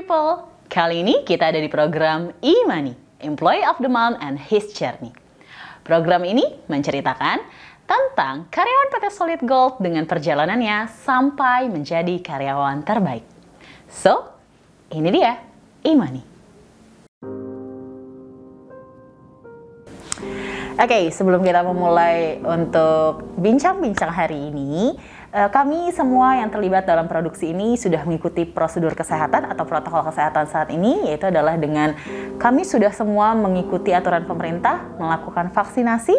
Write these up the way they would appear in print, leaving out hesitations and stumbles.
people. Kali ini kita ada di program E-Money, Employee of the Month and His Journey. Program ini menceritakan tentang karyawan PT Solid Gold dengan perjalanannya sampai menjadi karyawan terbaik. So, ini dia E-Money. Oke, sebelum kita memulai untuk bincang-bincang hari ini, kami semua yang terlibat dalam produksi ini sudah mengikuti prosedur kesehatan atau protokol kesehatan saat ini, yaitu adalah dengan kami sudah semua mengikuti aturan pemerintah, melakukan vaksinasi,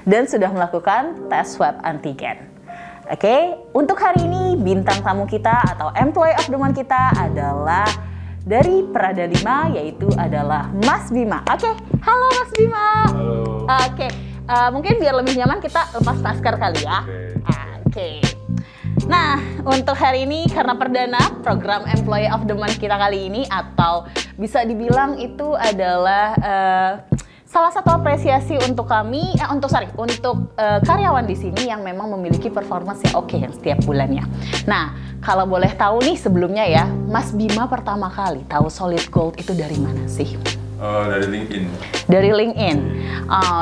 dan sudah melakukan tes swab antigen. Oke, untuk hari ini bintang tamu kita atau employee of the month kita adalah dari Prada 5, yaitu adalah Mas Bima. Oke, halo Mas Bima. Halo. Oke, mungkin biar lebih nyaman kita lepas masker kali ya. Oke. Nah, untuk hari ini karena perdana program Employee of the Month kita kali ini, atau bisa dibilang itu adalah salah satu apresiasi untuk kami, untuk karyawan di sini yang memang memiliki performance yang oke yang setiap bulannya. Nah, kalau boleh tahu nih sebelumnya ya, Mas Bima pertama kali tahu Solid Gold itu dari mana sih? Dari LinkedIn. Dari LinkedIn.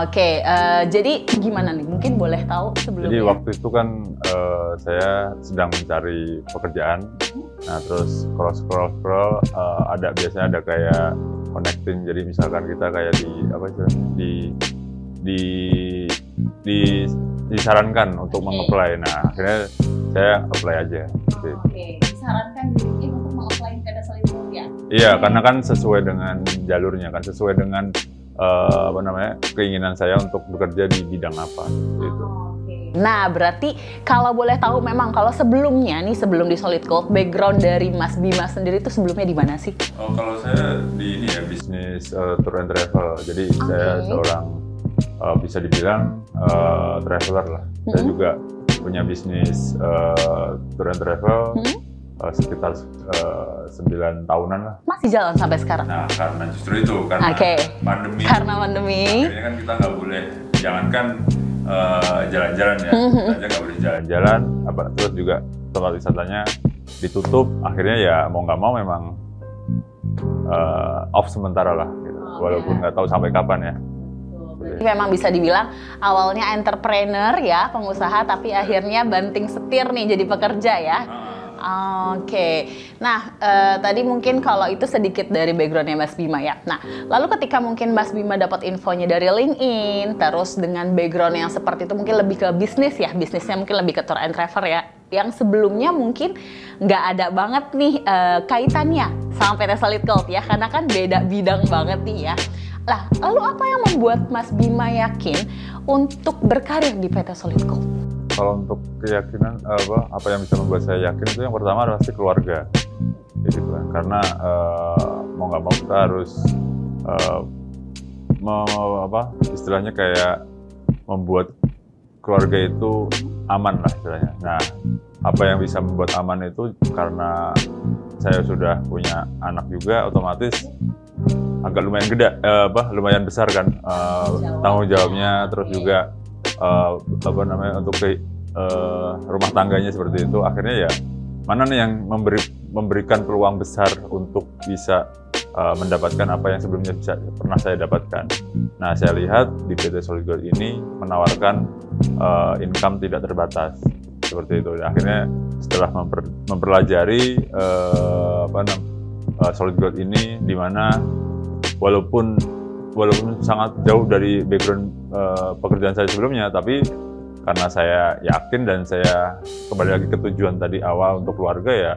Oke, jadi gimana nih? Mungkin boleh tahu sebelumnya. Jadi waktu itu kan saya sedang mencari pekerjaan. Nah, terus scroll biasanya ada kayak connecting. Jadi misalkan kita kayak disarankan untuk meng-apply. Nah, akhirnya saya apply aja. Oke, disarankan di LinkedIn untuk meng-apply PT Solid Gold ya? Iya, karena kan sesuai dengan jalurnya kan, sesuai dengan keinginan saya untuk bekerja di bidang apa gitu. Nah, berarti kalau boleh tahu memang kalau sebelumnya nih, sebelum di Solid Gold, background dari Mas Bima sendiri itu sebelumnya di mana sih? Kalau saya di ini ya, bisnis tour and travel. Jadi saya seorang bisa dibilang traveler lah. Saya juga punya bisnis tour and travel sekitar 9 tahunan lah. Masih jalan sampai sekarang? Nah, karena justru itu, karena pandemi. Karena pandemi. Akhirnya kan kita nggak boleh, jangankan jalan-jalan ya, aja nggak boleh jalan-jalan, terus juga tempat wisatanya ditutup. Akhirnya ya mau nggak mau memang off sementara lah, gitu. Walaupun nggak tahu sampai kapan ya. Memang bisa dibilang awalnya entrepreneur ya, pengusaha, tapi akhirnya banting setir nih jadi pekerja ya. Oke, nah tadi mungkin kalau itu sedikit dari backgroundnya Mas Bima ya. Nah, lalu ketika mungkin Mas Bima dapat infonya dari LinkedIn, terus dengan background yang seperti itu mungkin lebih ke bisnis ya, bisnisnya mungkin lebih ke tour and travel ya, yang sebelumnya mungkin nggak ada banget nih kaitannya sama PT Solid Gold ya, karena kan beda bidang banget nih ya. Lah, lalu apa yang membuat Mas Bima yakin untuk berkarir di PT Solid Gold? Kalau untuk keyakinan apa yang bisa membuat saya yakin itu yang pertama adalah pasti keluarga, gitu kan. Karena mau nggak mau kita harus istilahnya kayak membuat keluarga itu aman lah istilahnya. Nah, apa yang bisa membuat aman itu karena saya sudah punya anak juga, otomatis agak lumayan gede, lumayan besar kan tanggung jawabnya, terus juga untuk rumah tangganya seperti itu. Akhirnya ya mana nih yang memberikan peluang besar untuk bisa mendapatkan apa yang sebelumnya pernah saya dapatkan. Nah, saya lihat di PT Solid Gold ini menawarkan income tidak terbatas seperti itu. Akhirnya setelah mempelajari Solid Gold ini, di mana walaupun sangat jauh dari background pekerjaan saya sebelumnya, tapi karena saya yakin dan saya kembali lagi ke tujuan tadi awal untuk keluarga, ya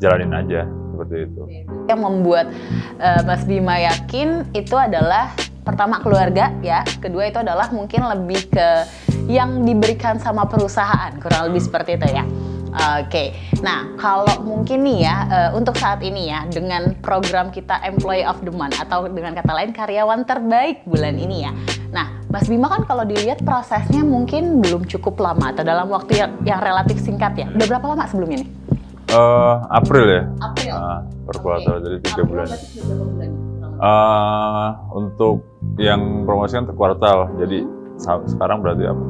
jalanin aja seperti itu. Yang membuat Mas Bima yakin itu adalah pertama keluarga ya, kedua itu adalah mungkin lebih ke yang diberikan sama perusahaan, kurang lebih seperti itu ya. Oke, nah kalau mungkin nih ya untuk saat ini ya, dengan program kita Employee of the Month atau dengan kata lain karyawan terbaik bulan ini ya. Nah, Mas Bima kan kalau dilihat prosesnya mungkin belum cukup lama atau dalam waktu yang relatif singkat ya. Udah berapa lama sebelumnya nih? April ya. April. Per kuartal, jadi 3 bulan. Untuk yang promosikan per kuartal, jadi sekarang berarti apa?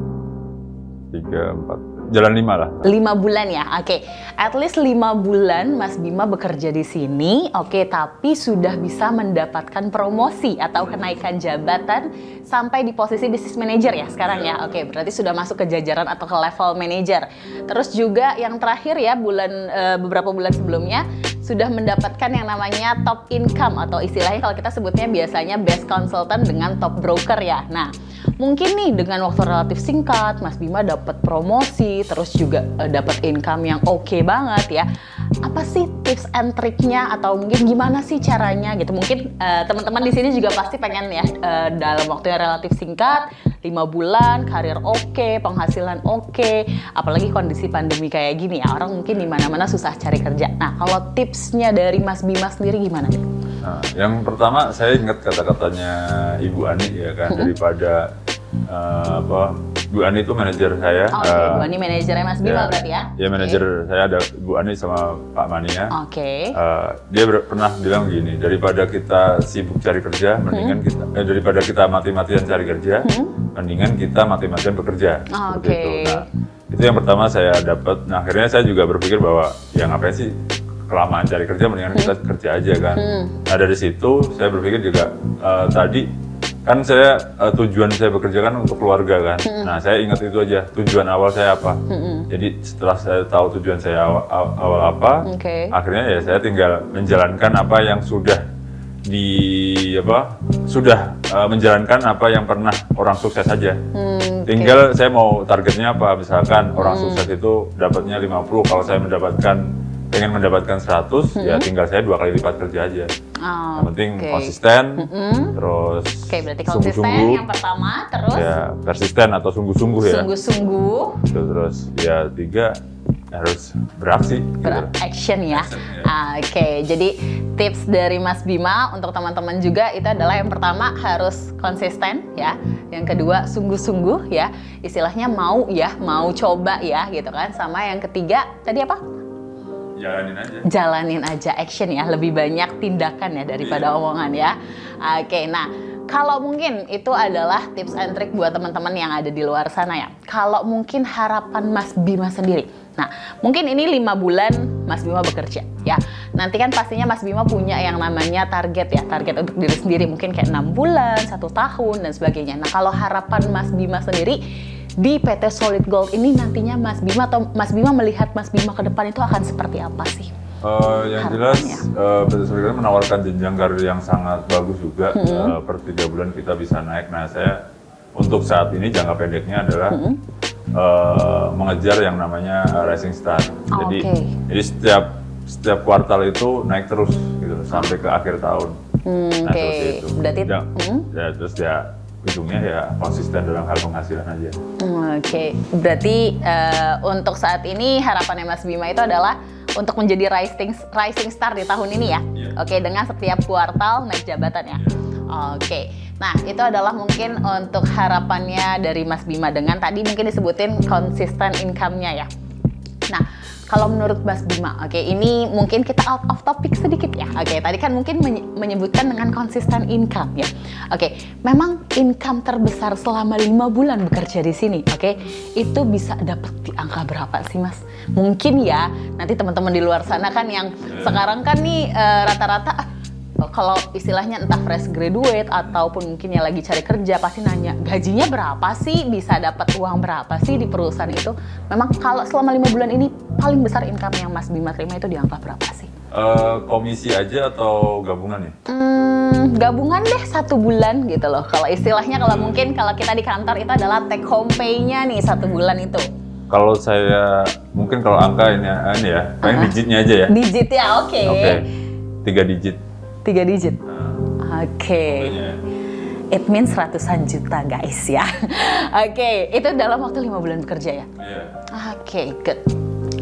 3, 4, jalan 5 lah. 5 bulan ya, oke. At least 5 bulan Mas Bima bekerja di sini, oke. Tapi sudah bisa mendapatkan promosi atau kenaikan jabatan sampai di posisi business manager ya sekarang ya. Oke, berarti sudah masuk ke jajaran atau ke level manager. Terus juga yang terakhir ya, beberapa bulan sebelumnya sudah mendapatkan yang namanya top income atau istilahnya kalau kita sebutnya biasanya best consultant dengan top broker ya. Nah, mungkin nih dengan waktu relatif singkat Mas Bima dapat promosi, terus juga dapat income yang oke banget ya. Apa sih tips and triknya atau mungkin gimana sih caranya gitu? Mungkin teman-teman di sini juga pasti pengen ya dalam waktu yang relatif singkat, 5 bulan, karir oke, penghasilan oke, apalagi kondisi pandemi kayak gini ya, orang mungkin di mana-mana susah cari kerja. Nah, kalau tipsnya dari Mas Bima sendiri gimana nih? Nah, yang pertama saya ingat kata-katanya Ibu Ani ya kan, daripada Bu Ani itu manajer saya. Oke, Bu Ani manajernya Mas Bima berarti ya? Ya, manajer saya ada Bu Ani sama Pak Mania. Oke. Dia pernah bilang gini, daripada kita sibuk cari kerja, mendingan kita daripada kita mati-matian cari kerja, mendingan kita mati-matian bekerja. Seperti itu. Nah, itu yang pertama saya dapat. Nah, akhirnya saya juga berpikir bahwa ya ngapain sih kelamaan cari kerja, mendingan kita kerja aja kan. Nah, dari situ saya berpikir juga tadi kan saya tujuan saya bekerja kan untuk keluarga kan. Nah, saya ingat itu aja tujuan awal saya apa. Jadi setelah saya tahu tujuan saya awal apa, akhirnya ya saya tinggal menjalankan apa yang sudah menjalankan apa yang pernah orang sukses aja. Tinggal saya mau targetnya apa. Misalkan orang sukses itu dapatnya 50, kalau saya pengen mendapatkan 100, ya tinggal saya 2 kali lipat kerja aja. Yang penting konsisten, terus berarti konsisten yang pertama, terus ya persisten atau sungguh-sungguh ya. Sungguh-sungguh. Terus ya 3 harus beraksi. Beraction ya. Oke, jadi tips dari Mas Bima untuk teman-teman juga itu adalah yang pertama harus konsisten ya. Yang kedua sungguh-sungguh ya. Istilahnya mau coba ya gitu kan. Sama yang ketiga tadi apa? Jalanin aja, action ya, lebih banyak tindakan ya daripada omongan ya. Oke, nah kalau mungkin itu adalah tips and trick buat teman-teman yang ada di luar sana ya. Kalau mungkin harapan Mas Bima sendiri, nah mungkin ini 5 bulan Mas Bima bekerja ya. Nanti kan pastinya Mas Bima punya yang namanya target ya, target untuk diri sendiri mungkin kayak 6 bulan, 1 tahun dan sebagainya. Nah kalau harapan Mas Bima sendiri di PT Solid Gold ini nantinya Mas Bima atau Mas Bima melihat Mas Bima ke depan itu akan seperti apa sih? Yang jelas PT Solid Gold menawarkan jenjang karir yang sangat bagus juga. Per 3 bulan kita bisa naik. Nah, saya untuk saat ini jangka pendeknya adalah mengejar yang namanya Rising Star. Jadi setiap kuartal itu naik terus gitu sampai ke akhir tahun. Nah, seperti itu. Berarti terus ujungnya ya konsisten dalam hal penghasilan aja. Oke, berarti untuk saat ini harapannya Mas Bima itu adalah untuk menjadi rising star di tahun ini ya. Oke, dengan setiap kuartal naik jabatan ya. Oke, nah itu adalah mungkin untuk harapannya dari Mas Bima dengan tadi mungkin disebutin konsisten income-nya ya. Nah, kalau menurut Mas Bima, oke, ini mungkin kita out of topic sedikit ya. Oke, tadi kan mungkin menyebutkan dengan konsisten income ya. Oke, memang income terbesar selama 5 bulan bekerja di sini, oke, itu bisa dapat di angka berapa sih Mas? Mungkin ya, nanti teman-teman di luar sana kan yang sekarang kan nih rata-rata kalau istilahnya entah fresh graduate ataupun mungkin yang lagi cari kerja pasti nanya gajinya berapa sih, bisa dapat uang berapa sih di perusahaan itu. Memang kalau selama 5 bulan ini paling besar income yang Mas Bima terima itu di angka berapa sih? Komisi aja atau gabungan ya? Gabungan deh 1 bulan gitu loh. Kalau istilahnya kalau mungkin kalau kita di kantor itu adalah take home pay-nya nih 1 bulan itu. Kalau saya mungkin kalau angka ini ya, paling digitnya aja ya. Digit ya, oke. 3 digit. 3 digit. Oke. It means ratusan juta guys ya. Oke, itu dalam waktu 5 bulan bekerja ya? Oke, good.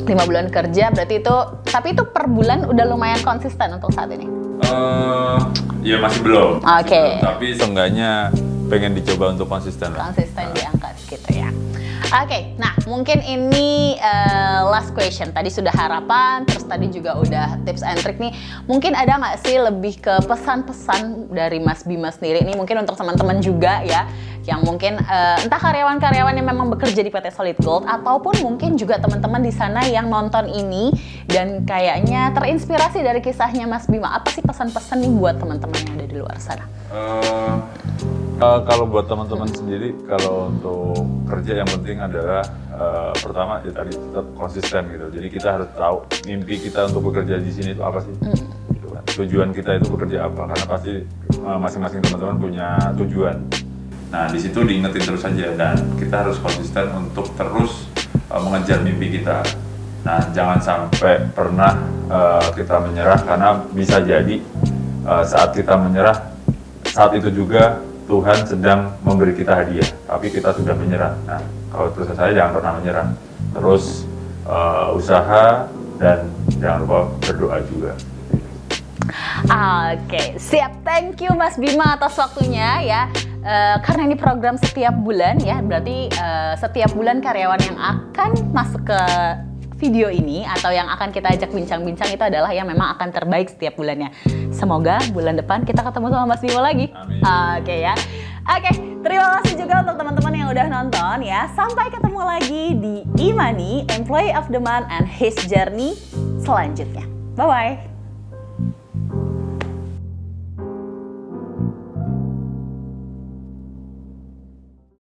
5 bulan kerja berarti itu, tapi itu per bulan udah lumayan konsisten untuk saat ini? Ya masih belum. Oke. Tapi seenggaknya pengen dicoba untuk konsisten lah. Konsisten diangkat gitu ya. Oke, nah mungkin ini last question. Tadi sudah harapan, terus tadi juga udah tips and trick nih. Mungkin ada nggak sih lebih ke pesan-pesan dari Mas Bima sendiri? Ini mungkin untuk teman-teman juga ya, yang mungkin entah karyawan-karyawan yang memang bekerja di PT Solid Gold ataupun mungkin juga teman-teman di sana yang nonton ini dan kayaknya terinspirasi dari kisahnya Mas Bima. Apa sih pesan-pesan nih buat teman-teman yang ada di luar sana? Kalau buat teman-teman sendiri, kalau untuk kerja yang penting adalah pertama ya tadi tetap konsisten gitu. Jadi kita harus tahu mimpi kita untuk bekerja di sini itu apa sih. Gitu kan. Tujuan kita itu bekerja apa? Karena pasti masing-masing teman-teman punya tujuan. Nah di situ diingetin terus saja dan kita harus konsisten untuk terus mengejar mimpi kita. Nah jangan sampai pernah kita menyerah karena bisa jadi saat kita menyerah saat itu juga Tuhan sedang memberi kita hadiah, tapi kita sudah menyerah. Nah, kalau terus saya jangan pernah menyerah. Terus usaha dan jangan lupa berdoa juga. Oke, siap. Thank you Mas Bima atas waktunya ya. Karena ini program setiap bulan ya, berarti setiap bulan karyawan yang akan masuk ke video ini atau yang akan kita ajak bincang-bincang itu adalah yang memang akan terbaik setiap bulannya. Semoga bulan depan kita ketemu sama Mas Bima lagi. Amin. Oke ya. Oke, terima kasih juga untuk teman-teman yang udah nonton ya. Sampai ketemu lagi di E-Money, Employee of the Month and His Journey selanjutnya. Bye-bye.